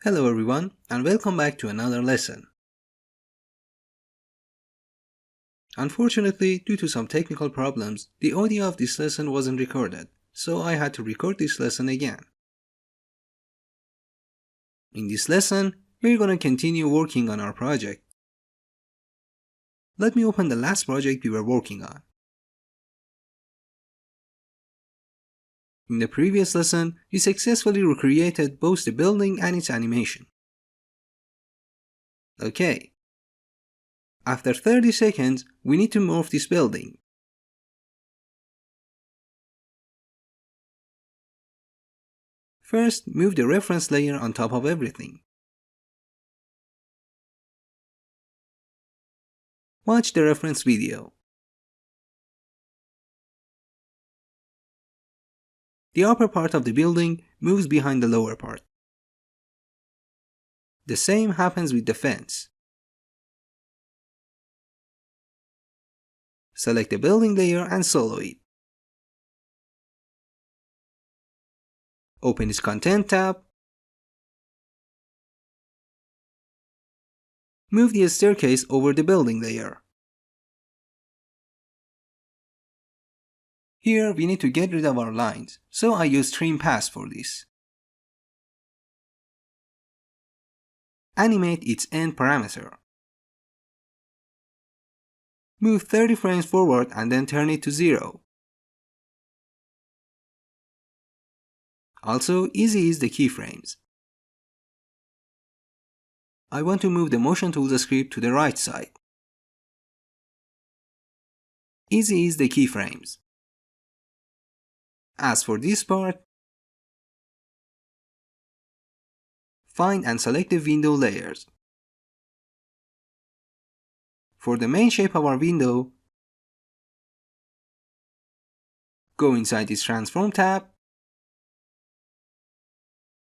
Hello everyone, and welcome back to another lesson. Unfortunately, due to some technical problems, the audio of this lesson wasn't recorded, so I had to record this lesson again. In this lesson, we're going to continue working on our project. Let me open the last project we were working on. In the previous lesson, we successfully recreated both the building and its animation. Okay. After 30 seconds, we need to morph this building. First, move the reference layer on top of everything. Watch the reference video. The upper part of the building moves behind the lower part. The same happens with the fence. Select the building layer and solo it. Open its Content tab. Move the staircase over the building layer. Here we need to get rid of our lines, so I use Trim Pass for this. Animate its end parameter. Move 30 frames forward and then turn it to 0. Also, easy ease the keyframes. I want to move the Motion Tools script to the right side. Easy ease the keyframes. As for this part, find and select the window layers. For the main shape of our window, go inside its Transform tab,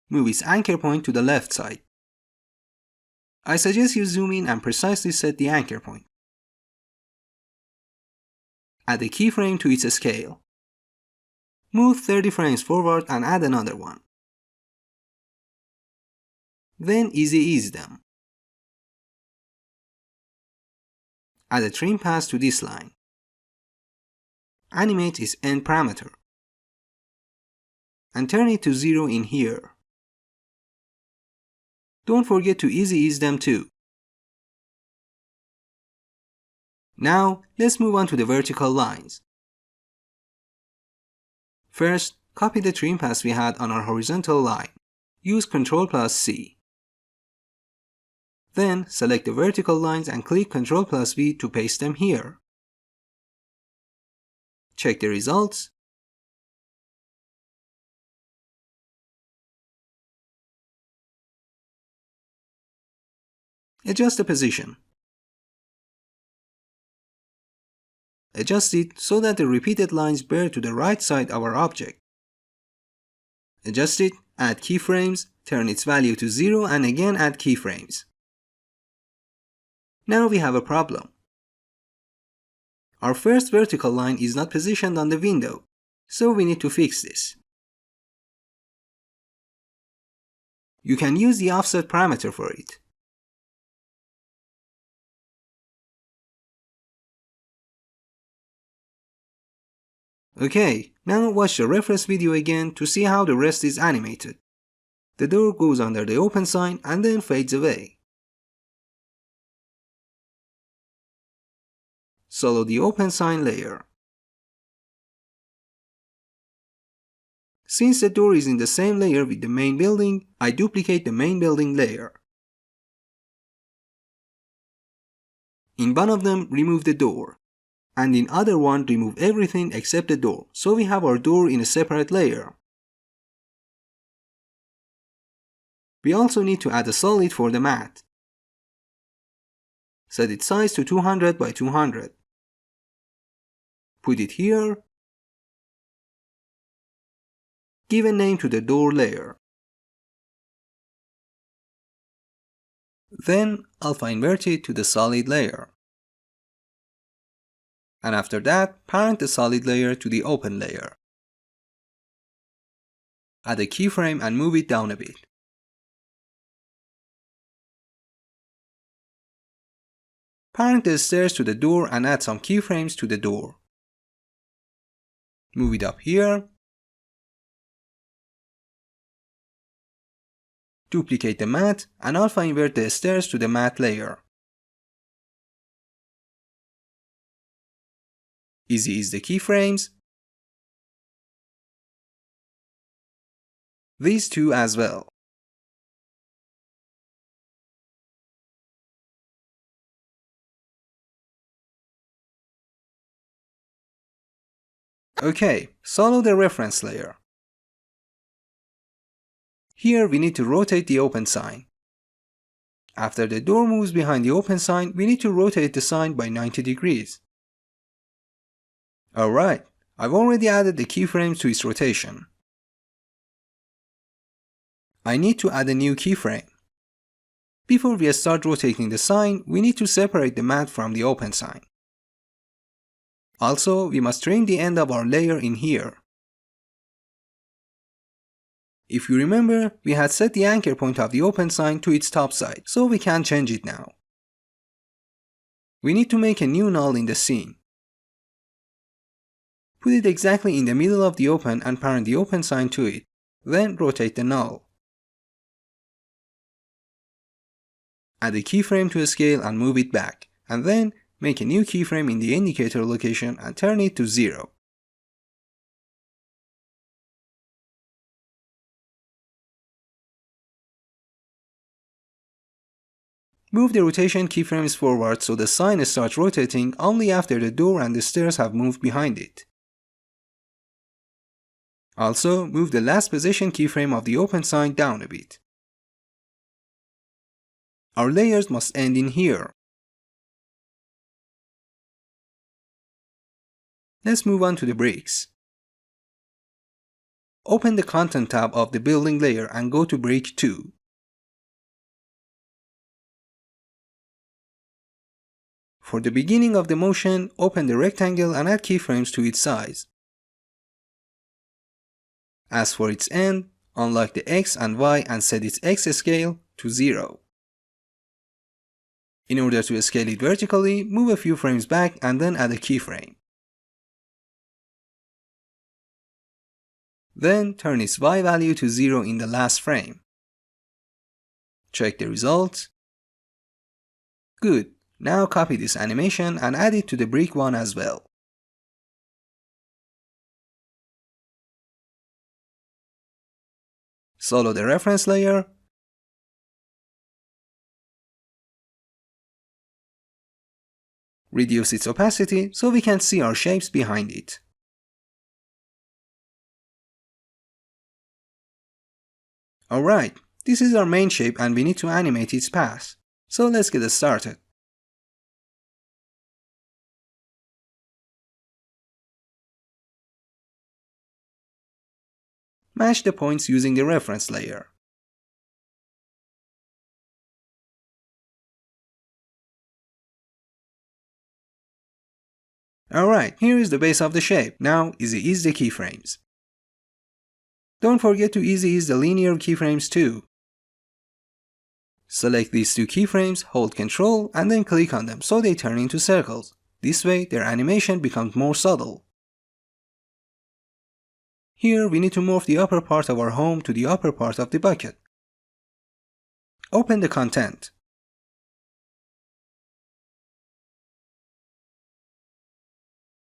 move its anchor point to the left side. I suggest you zoom in and precisely set the anchor point. Add a keyframe to its scale. Move 30 frames forward and add another one. Then easy ease them. Add a trim pass to this line. Animate its end parameter. And turn it to 0 in here. Don't forget to easy ease them too. Now, let's move on to the vertical lines. First, copy the trim pass we had on our horizontal line. Use Ctrl+C. Then, select the vertical lines and click Ctrl+V to paste them here. Check the results. Adjust the position. Adjust it so that the repeated lines bear to the right side of our object. Adjust it, add keyframes, turn its value to 0 and again add keyframes. Now we have a problem. Our first vertical line is not positioned on the window, so we need to fix this. You can use the offset parameter for it. Okay, now watch the reference video again to see how the rest is animated. The door goes under the open sign and then fades away. Solo the open sign layer. Since the door is in the same layer with the main building, I duplicate the main building layer. In one of them, remove the door. And in other one, remove everything except the door, so we have our door in a separate layer. We also need to add a solid for the mat. Set its size to 200 by 200. Put it here. Give a name to the door layer. Then alpha invert it to the solid layer. And after that, parent the solid layer to the open layer. Add a keyframe and move it down a bit. Parent the stairs to the door and add some keyframes to the door. Move it up here. Duplicate the mat and alpha invert the stairs to the mat layer. Easy is the keyframes. These two as well. Okay, solo the reference layer. Here we need to rotate the open sign. After the door moves behind the open sign, we need to rotate the sign by 90 degrees. Alright, I've already added the keyframes to its rotation. I need to add a new keyframe. Before we start rotating the sign, we need to separate the mat from the open sign. Also, we must trim the end of our layer in here. If you remember, we had set the anchor point of the open sign to its top side, so we can't change it now. We need to make a new null in the scene. Put it exactly in the middle of the open and parent the open sign to it, then rotate the null. Add a keyframe to scale and move it back, and then make a new keyframe in the indicator location and turn it to 0. Move the rotation keyframes forward so the sign starts rotating only after the door and the stairs have moved behind it. Also, move the last position keyframe of the open sign down a bit. Our layers must end in here. Let's move on to the bricks. Open the Content tab of the Building layer and go to Brick 2. For the beginning of the motion, open the rectangle and add keyframes to its size. As for its end, unlock the X and Y and set its X scale to 0. In order to scale it vertically, move a few frames back and then add a keyframe. Then turn its Y value to 0 in the last frame. Check the results. Good. Now copy this animation and add it to the brick 1 as well. Solo the reference layer. Reduce its opacity so we can see our shapes behind it. Alright, this is our main shape and we need to animate its path. So let's get started. Match the points using the reference layer. Alright, here is the base of the shape. Now easy ease the keyframes. Don't forget to easy ease the linear keyframes too. Select these two keyframes, hold Ctrl, and then click on them so they turn into circles. This way their animation becomes more subtle. Here we need to morph the upper part of our home to the upper part of the bucket. Open the content.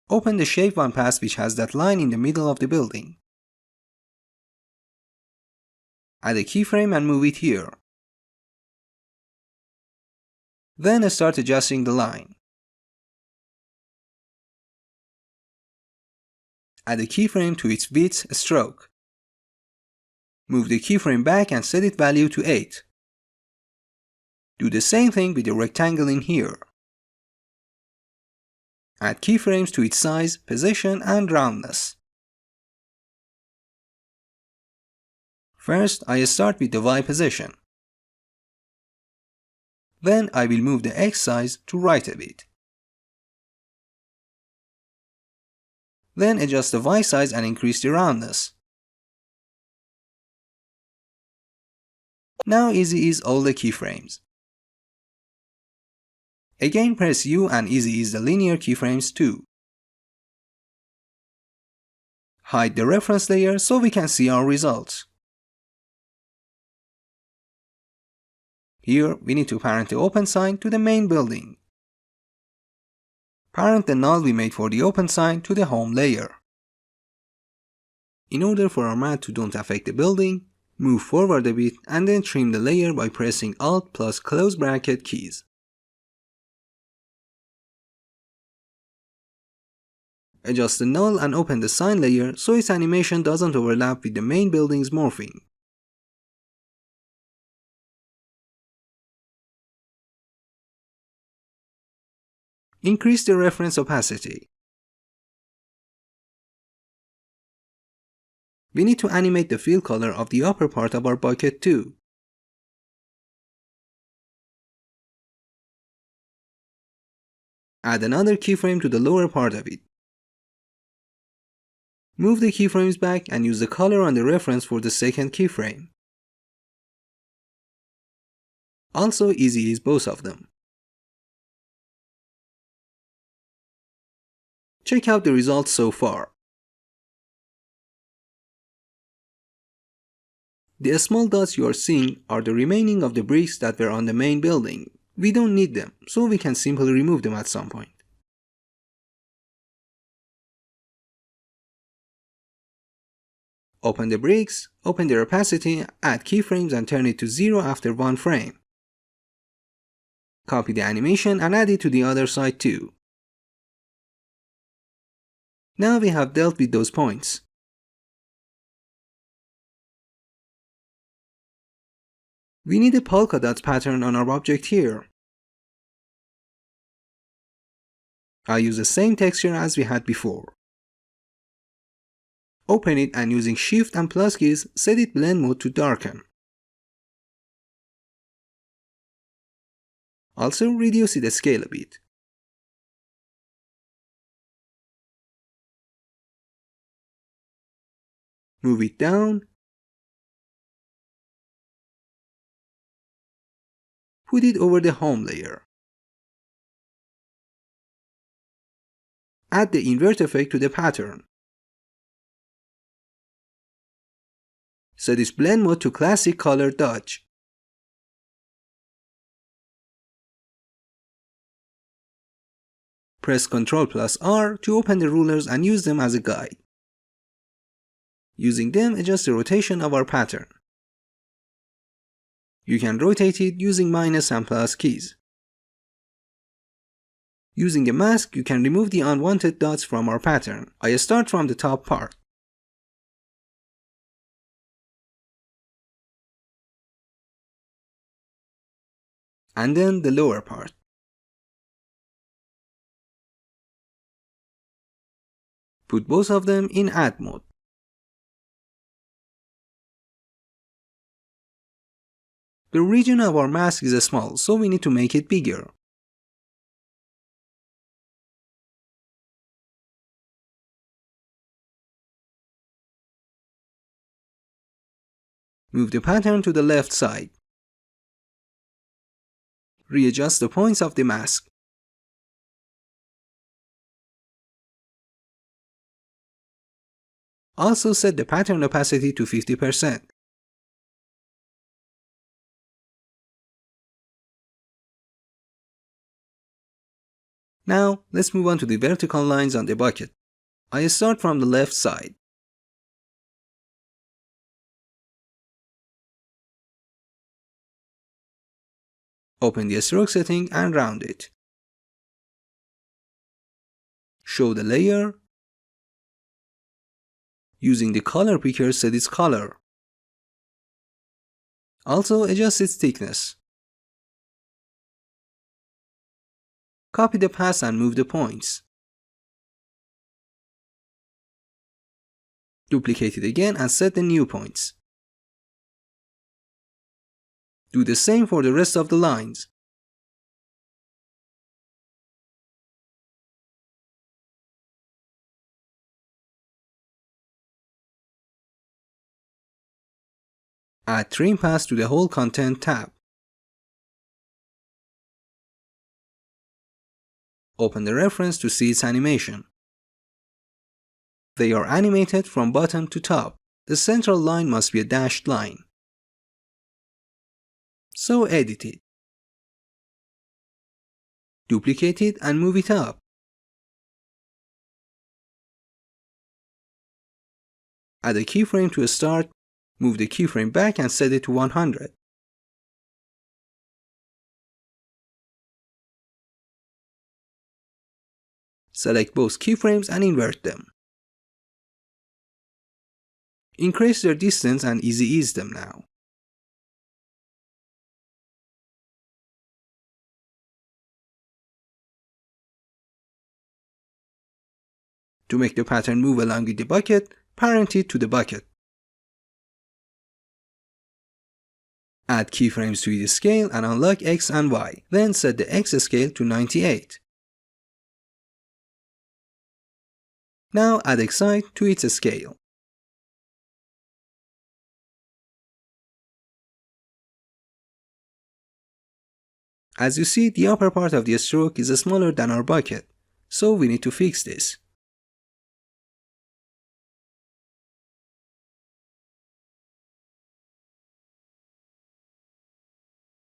Open the shape 1 path which has that line in the middle of the building. Add a keyframe and move it here. Then start adjusting the line. Add a keyframe to its width stroke. Move the keyframe back and set its value to 8. Do the same thing with the rectangle in here. Add keyframes to its size, position, and roundness. First, I start with the Y position. Then I will move the X size to right a bit. Then adjust the Y size and increase the roundness. Now easy ease all the keyframes. Again, press U and easy ease the linear keyframes too. Hide the reference layer so we can see our results. Here, we need to parent the open sign to the main building. Parent the null we made for the open sign to the home layer. In order for our math to don't affect the building, move forward a bit and then trim the layer by pressing Alt plus close bracket keys. Adjust the null and open the sign layer so its animation doesn't overlap with the main building's morphing. Increase the reference opacity. We need to animate the fill color of the upper part of our bucket too. Add another keyframe to the lower part of it. Move the keyframes back and use the color on the reference for the second keyframe. Also easy ease both of them. Check out the results so far. The small dots you are seeing are the remaining of the bricks that were on the main building. We don't need them, so we can simply remove them at some point. Open the bricks, open their opacity, add keyframes and turn it to 0 after one frame. Copy the animation and add it to the other side too. Now we have dealt with those points. We need a polka dot pattern on our object here. I'll use the same texture as we had before. Open it and using Shift and plus keys, set it blend mode to darken. Also reduce its scale a bit. Move it down. Put it over the home layer. Add the invert effect to the pattern. Set its blend mode to classic color dodge. Press Ctrl plus R to open the rulers and use them as a guide. Using them, adjust the rotation of our pattern. You can rotate it using minus and plus keys. Using a mask, you can remove the unwanted dots from our pattern. I start from the top part. And then the lower part. Put both of them in add mode. The region of our mask is small, so we need to make it bigger. Move the pattern to the left side. Readjust the points of the mask. Also set the pattern opacity to 50%. Now, let's move on to the vertical lines on the bucket. I start from the left side. Open the stroke setting and round it. Show the layer. Using the color picker, set its color. Also adjust its thickness. Copy the paths and move the points. Duplicate it again and set the new points. Do the same for the rest of the lines. Add trim paths to the whole content tab. Open the reference to see its animation. They are animated from bottom to top. The central line must be a dashed line. So edit it. Duplicate it and move it up. Add a keyframe to start, move the keyframe back and set it to 100. Select both keyframes and invert them. Increase their distance and easy ease them now. To make the pattern move along with the bucket, parent it to the bucket. Add keyframes to its scale and unlock X and Y. Then set the X scale to 98. Now add Excite to its scale. As you see, the upper part of the stroke is smaller than our bucket, so we need to fix this.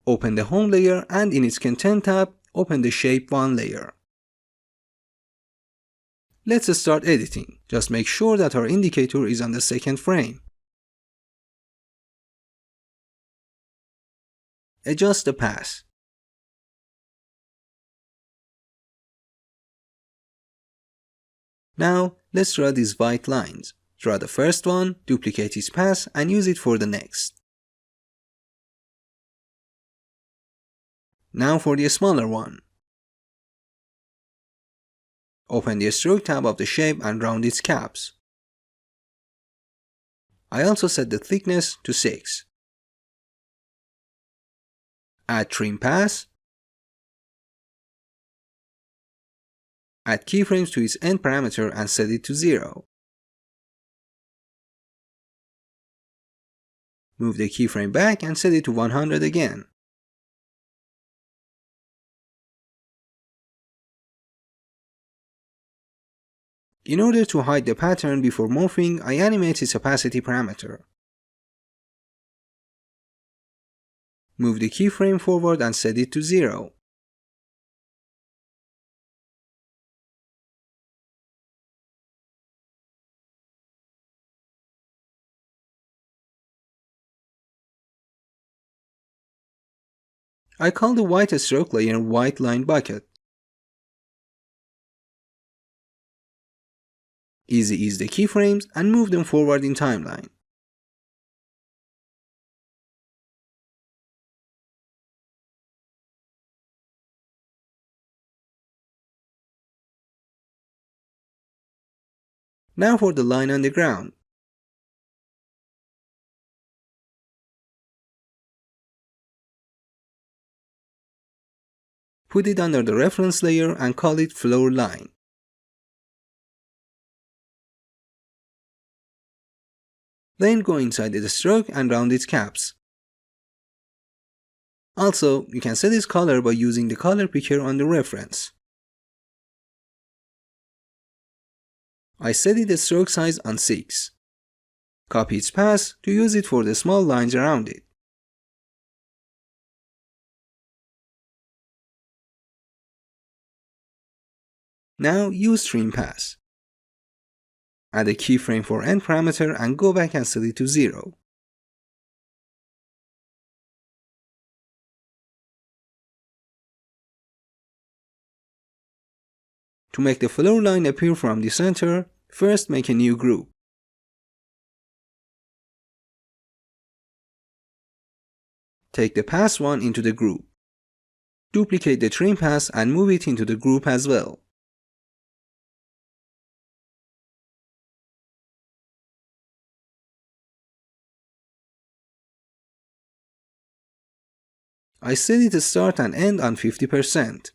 Open the Home layer and in its Content tab, open the Shape 1 layer. Let's start editing. Just make sure that our indicator is on the second frame. Adjust the path. Now, let's draw these white lines. Draw the first one, duplicate its path, and use it for the next. Now for the smaller one. Open the Stroke tab of the shape and round its caps. I also set the thickness to 6. Add Trim Path. Add keyframes to its end parameter and set it to 0. Move the keyframe back and set it to 100 again. In order to hide the pattern before morphing, I animate its opacity parameter. Move the keyframe forward and set it to 0. I call the white stroke layer White Line Bucket. Easy ease the keyframes and move them forward in timeline. Now for the line on the ground. Put it under the reference layer and call it Floor Line. Then go inside the stroke and round its caps. Also, you can set its color by using the color picker on the reference. I set it the stroke size on 6. Copy its path to use it for the small lines around it. Now use Trim Path. Add a keyframe for end parameter and go back and set it to 0. To make the floor line appear from the center, first make a new group. Take the path one into the group. Duplicate the trim path and move it into the group as well. I set it start and end on 50%.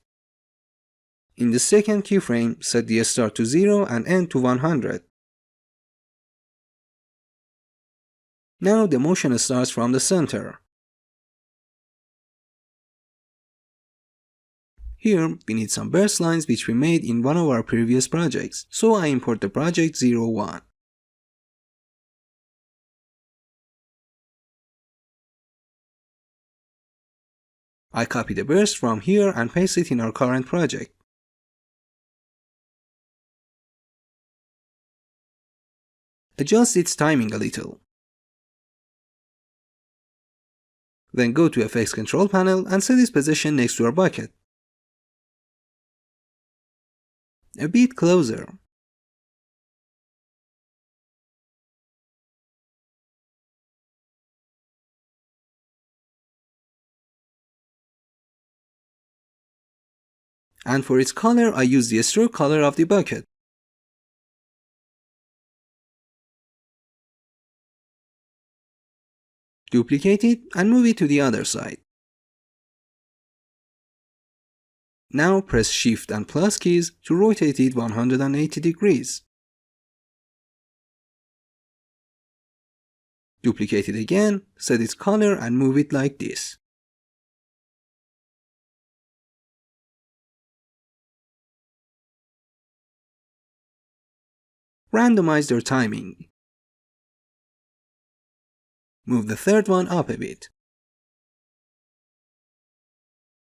In the second keyframe, set the start to 0 and end to 100. Now the motion starts from the center. Here, we need some burst lines which we made in one of our previous projects, so I import the project 01. I copy the burst from here and paste it in our current project. Adjust its timing a little. Then go to FX Control Panel and set its position next to our bucket. A bit closer. And for its color, I use the stroke color of the bucket. Duplicate it and move it to the other side. Now press Shift and plus keys to rotate it 180 degrees. Duplicate it again, set its color and move it like this. Randomize their timing. Move the third one up a bit.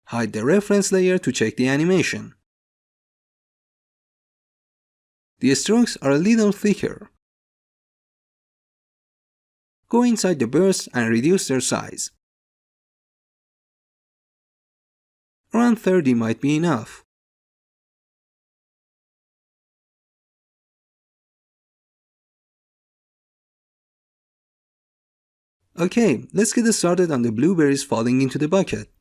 Hide the reference layer to check the animation. The strokes are a little thicker. Go inside the bursts and reduce their size. Around 30 might be enough. Okay, let's get started on the blueberries falling into the bucket.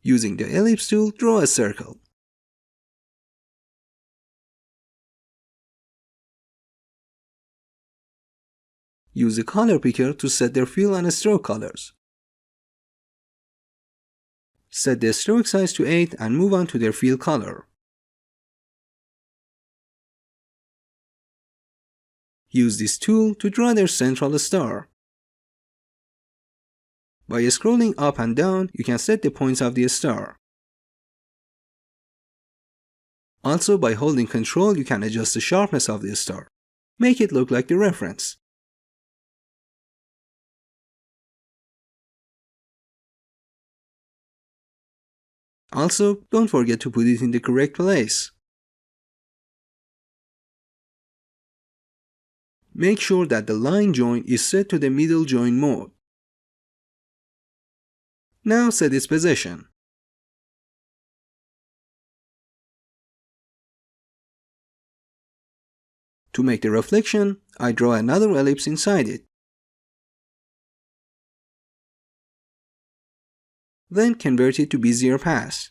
Using the ellipse tool, draw a circle. Use the color picker to set their fill and stroke colors. Set the stroke size to 8 and move on to their fill color. Use this tool to draw their central star. By scrolling up and down, you can set the points of the star. Also, by holding Ctrl, you can adjust the sharpness of the star. Make it look like the reference. Also, don't forget to put it in the correct place. Make sure that the line join is set to the middle join mode. Now set its position. To make the reflection, I draw another ellipse inside it. Then convert it to Bezier path.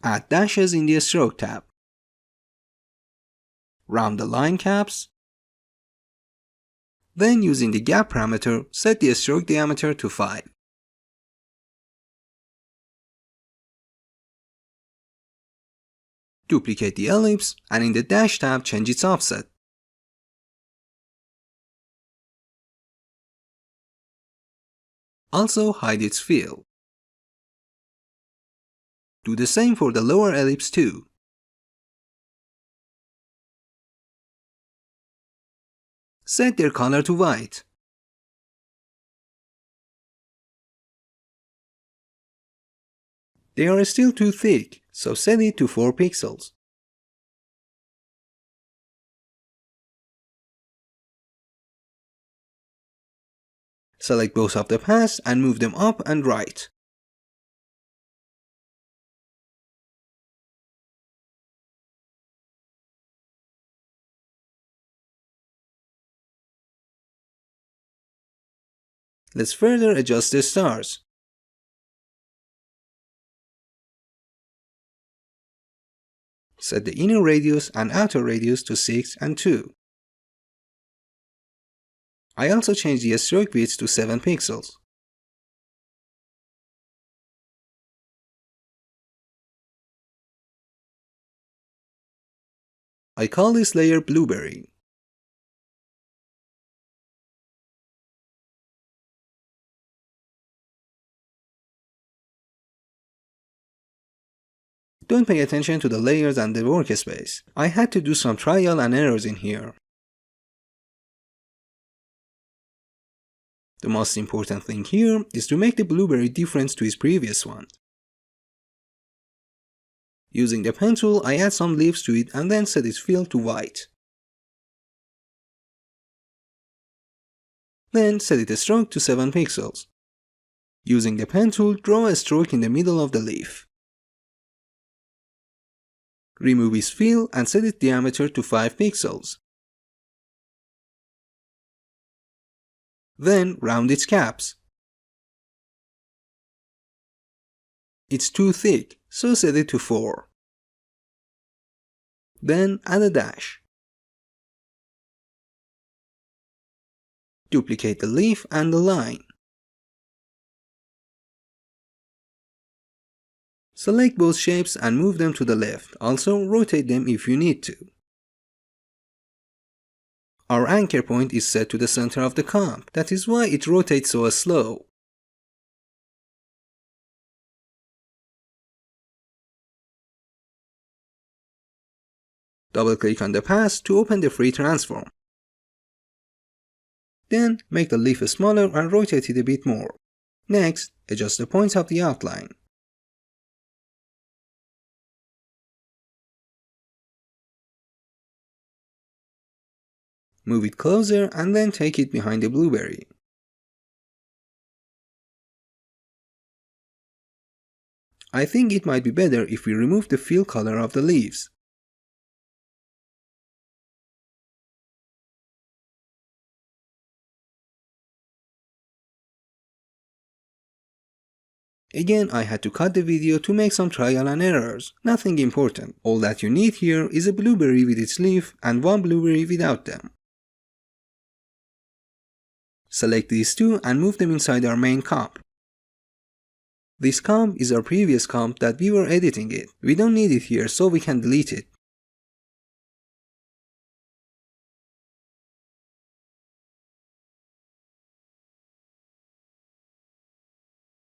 Add dashes in the stroke tab. Round the line caps. Then using the gap parameter, set the stroke diameter to 5. Duplicate the ellipse and in the dash tab change its offset. Also hide its fill. Do the same for the lower ellipse too. Set their color to white. They are still too thick, so set it to 4 pixels. Select both of the paths and move them up and right. Let's further adjust the stars. Set the inner radius and outer radius to 6 and 2. I also changed the stroke width to 7 pixels. I call this layer blueberry. Don't pay attention to the layers and the workspace. I had to do some trial and errors in here. The most important thing here is to make the blueberry different to its previous one. Using the pen tool, I add some leaves to it and then set its fill to white. Then set its stroke to 7 pixels. Using the pen tool, draw a stroke in the middle of the leaf. Remove its fill and set its diameter to 5 pixels. Then round its caps. It's too thick, so set it to 4. Then add a dash. Duplicate the leaf and the line. Select both shapes and move them to the left. Also, rotate them if you need to. Our anchor point is set to the center of the comp. That is why it rotates so slow. Double-click on the path to open the free transform. Then, make the leaf smaller and rotate it a bit more. Next, adjust the points of the outline. Move it closer and then take it behind the blueberry. I think it might be better if we remove the fill color of the leaves. Again, I had to cut the video to make some trial and errors. Nothing important. All that you need here is a blueberry with its leaf and one blueberry without them. Select these two and move them inside our main comp. This comp is our previous comp that we were editing it. We don't need it here, so we can delete it.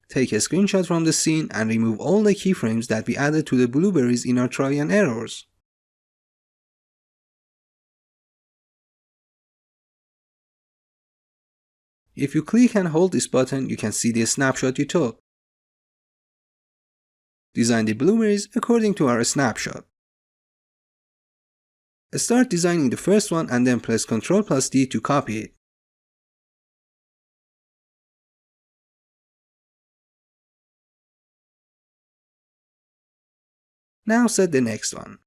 Take a screenshot from the scene and remove all the keyframes that we added to the blueberries in our try and errors. If you click and hold this button, you can see the snapshot you took. Design the blueberries according to our snapshot. Start designing the first one and then press Ctrl+D to copy it. Now set the next one.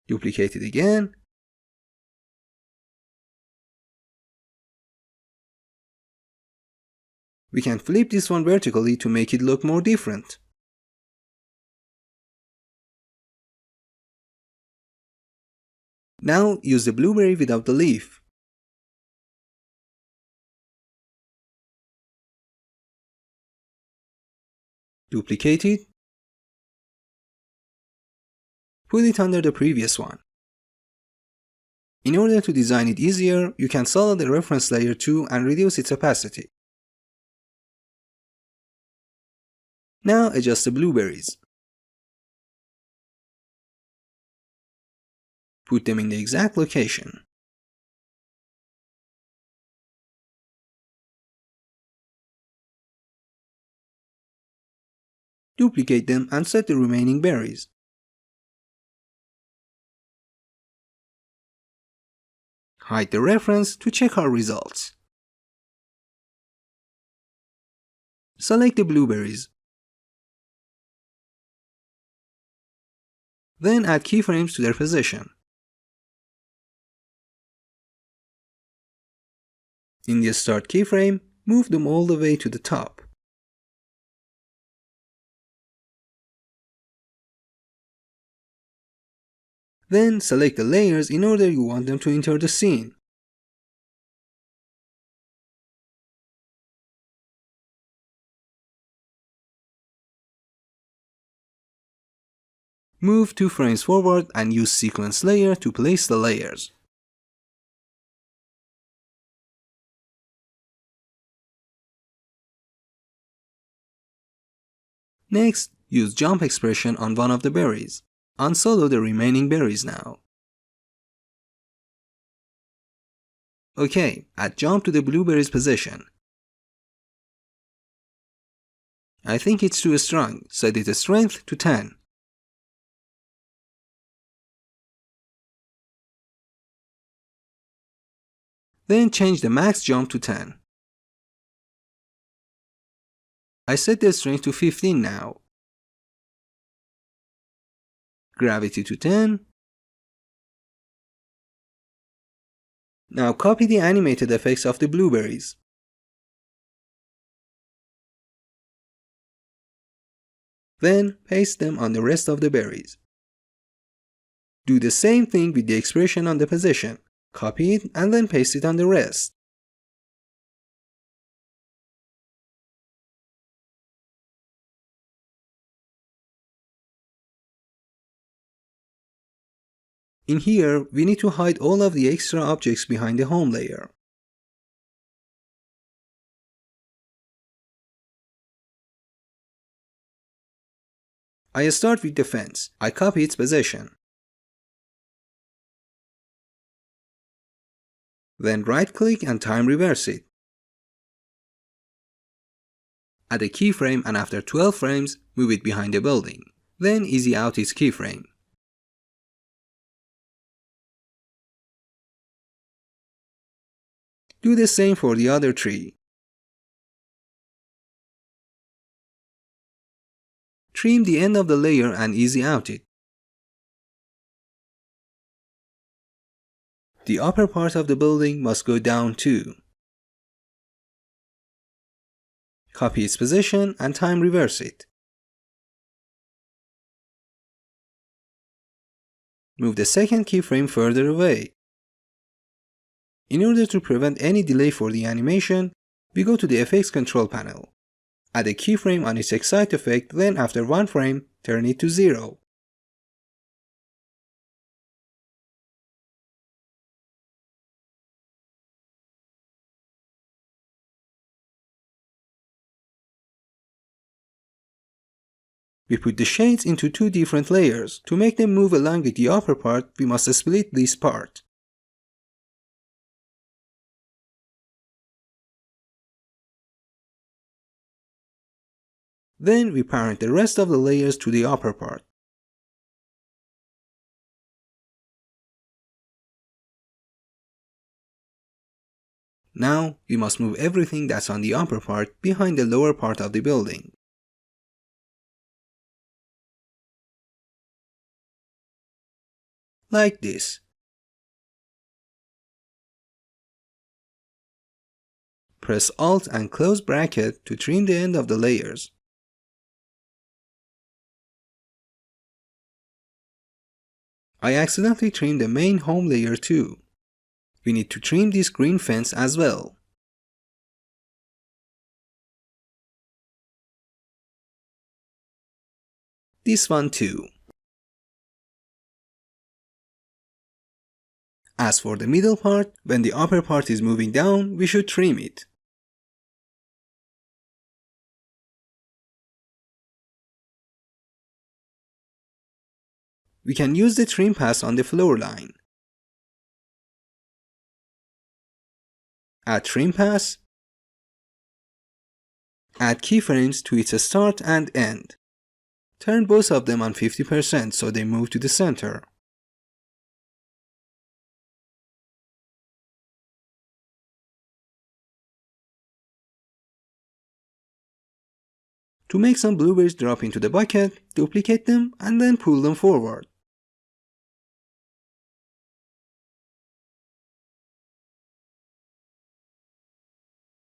Duplicate it again. We can flip this one vertically to make it look more different. Now use the blueberry without the leaf. Duplicate it. Put it under the previous one. In order to design it easier, you can select the reference layer too and reduce its opacity. Now adjust the blueberries. Put them in the exact location. Duplicate them and set the remaining berries. Hide the reference to check our results. Select the blueberries. Then add keyframes to their position. In the start keyframe, move them all the way to the top. Then select the layers in order you want them to enter the scene. Move 2 frames forward and use sequence layer to place the layers. Next, use jump expression on one of the berries. Unsolo the remaining berries now. Okay, add jump to the blueberry's position. I think it's too strong, set its strength to 10. Then change the max jump to 10. I set the strength to 15 now. Gravity to 10. Now copy the animated effects of the blueberries. Then paste them on the rest of the berries. Do the same thing with the expression on the position. Copy it and then paste it on the rest. In here, we need to hide all of the extra objects behind the home layer. I start with the fence. I copy its position. Then right-click and time reverse it. Add a keyframe and after 12 frames, move it behind the building. Then easy out its keyframe. Do the same for the other tree. Trim the end of the layer and easy out it. The upper part of the building must go down too. Copy its position and time reverse it. Move the second keyframe further away. In order to prevent any delay for the animation, we go to the FX control panel. Add a keyframe on its excite effect, then after 1 frame, turn it to 0. We put the shades into 2 different layers. To make them move along with the upper part, we must split this part. Then we parent the rest of the layers to the upper part. Now, we must move everything that's on the upper part behind the lower part of the building. Like this. Press Alt and close bracket to trim the end of the layers. I accidentally trimmed the main home layer too. We need to trim this green fence as well. This one too. As for the middle part, when the upper part is moving down, we should trim it. We can use the trim pass on the floor line. Add trim pass. Add keyframes to its start and end. Turn both of them on 50% so they move to the center. To make some blueberries drop into the bucket, duplicate them and then pull them forward.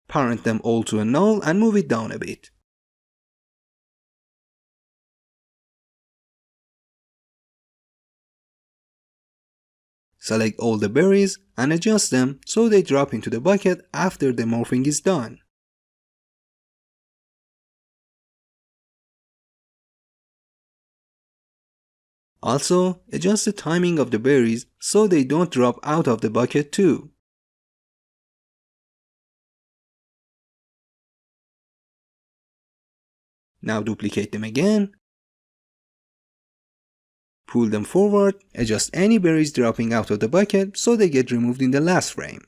Parent them all to a null and move it down a bit. Select all the berries and adjust them so they drop into the bucket after the morphing is done. Also, adjust the timing of the berries so they don't drop out of the bucket too. Now duplicate them again. Pull them forward, adjust any berries dropping out of the bucket so they get removed in the last frame.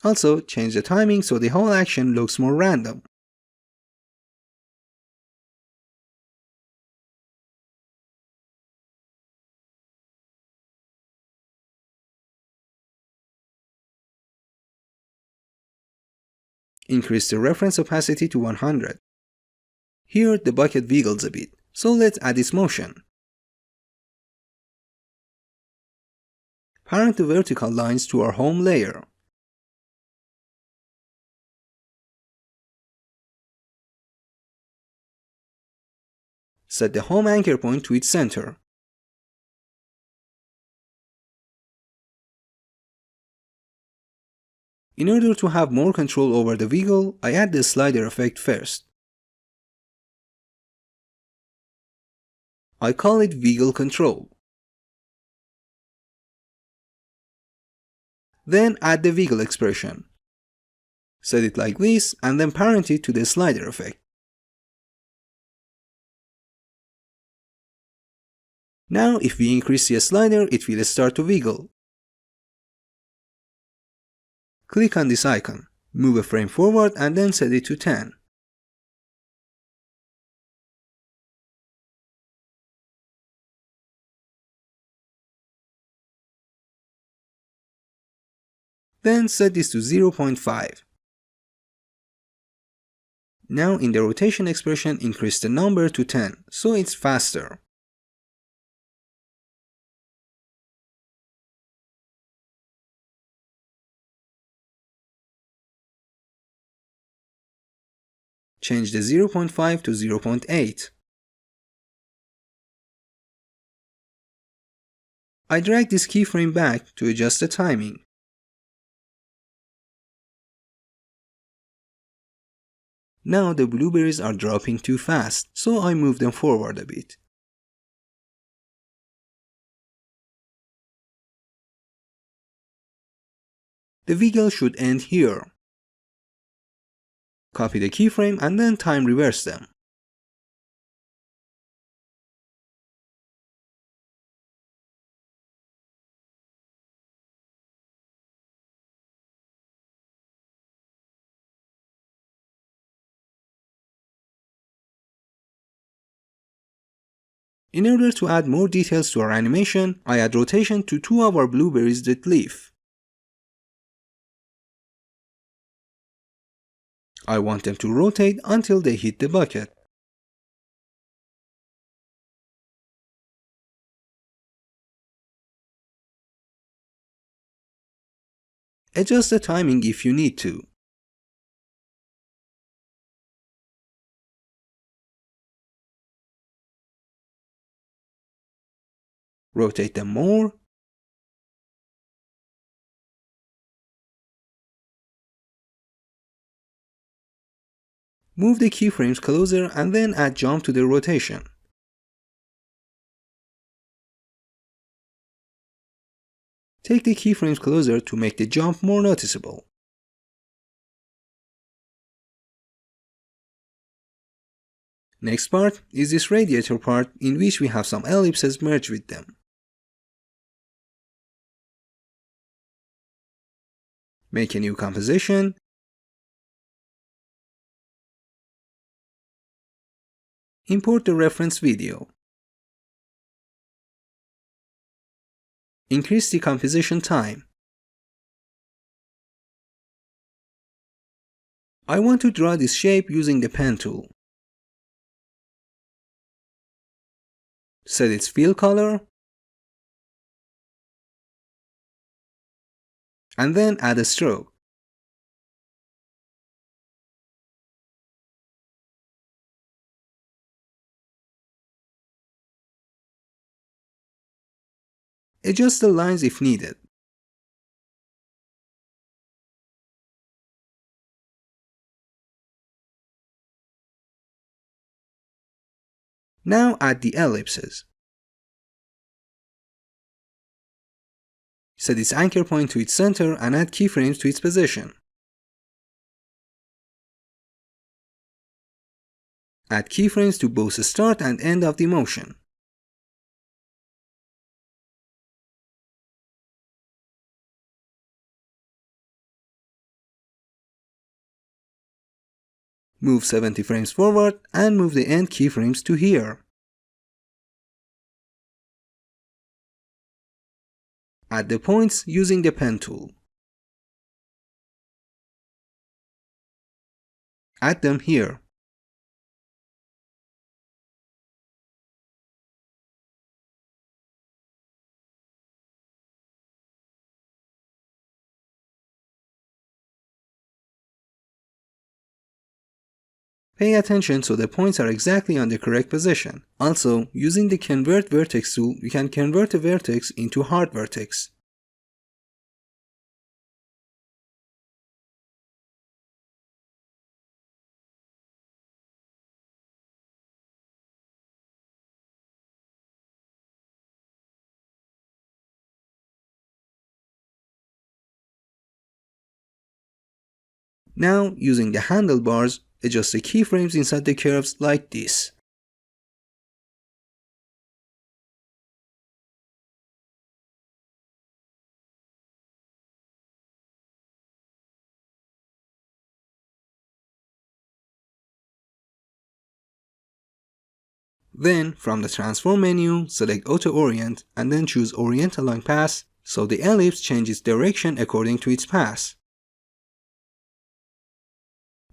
Also, change the timing so the whole action looks more random. Increase the reference opacity to 100. Here, the bucket wiggles a bit, so let's add its motion. Parent the vertical lines to our home layer. Set the home anchor point to its center. In order to have more control over the wiggle, I add the slider effect first. I call it wiggle control. Then add the wiggle expression. Set it like this and then parent it to the slider effect. Now if we increase the slider, it will start to wiggle. Click on this icon, move a frame forward and then set it to 10. Then set this to 0.5. Now in the rotation expression, increase the number to 10, so it's faster. Change the 0.5 to 0.8. I drag this keyframe back to adjust the timing. Now the blueberries are dropping too fast, so I move them forward a bit. The wiggle should end here. Copy the keyframe and then time reverse them. In order to add more details to our animation, I add rotation to two of our blueberries that leaf. I want them to rotate until they hit the bucket. Adjust the timing if you need to. Rotate them more. Move the keyframes closer and then add jump to the rotation. Take the keyframes closer to make the jump more noticeable. Next part is this radiator part in which we have some ellipses merged with them. Make a new composition. Import the reference video. Increase the composition time. I want to draw this shape using the pen tool. Set its fill color. And then add a stroke. Adjust the lines if needed. Now add the ellipses. Set its anchor point to its center and add keyframes to its position. Add keyframes to both start and end of the motion. Move 70 frames forward and move the end keyframes to here. Add the points using the pen tool. Add them here. Pay attention so the points are exactly on the correct position. Also, using the Convert Vertex tool, you can convert a vertex into hard vertex. Now, using the handlebars, adjust the keyframes inside the curves like this. Then, from the Transform menu, select Auto Orient and then choose Orient Along Path so the ellipse changes direction according to its path.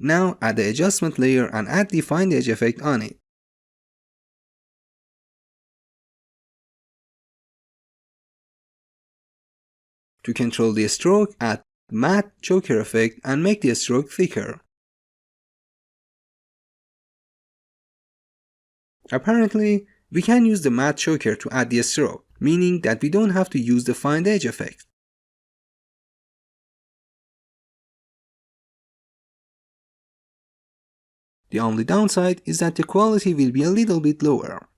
Now add the adjustment layer and add the Find Edge effect on it. To control the stroke, add Matte Choker effect and make the stroke thicker. Apparently, we can use the Matte Choker to add the stroke, meaning that we don't have to use the Find Edge effect. The only downside is that the quality will be a little bit lower.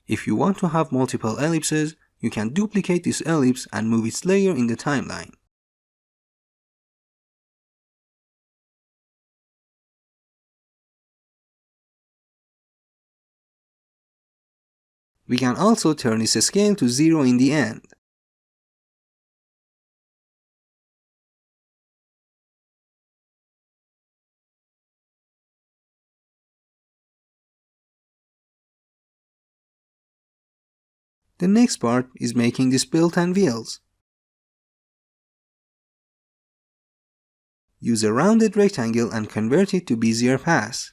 If you want to have multiple ellipses, you can duplicate this ellipse and move its layer in the timeline. We can also turn its scale to 0 in the end. The next part is making this belt and wheels. Use a rounded rectangle and convert it to Bezier path.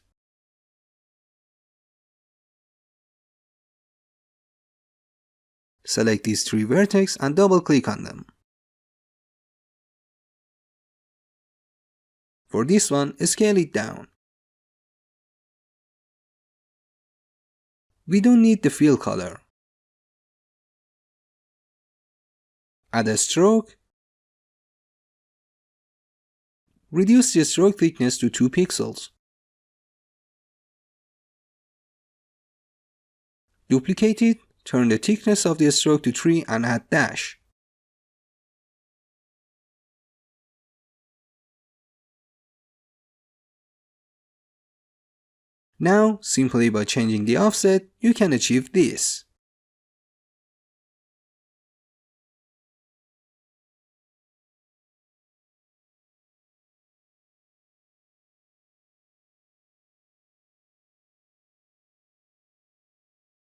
Select these three vertices and double-click on them. For this one, scale it down. We don't need the fill color. Add a stroke. Reduce the stroke thickness to 2 pixels. Duplicate it, turn the thickness of the stroke to 3 and add dash. Now, simply by changing the offset, you can achieve this.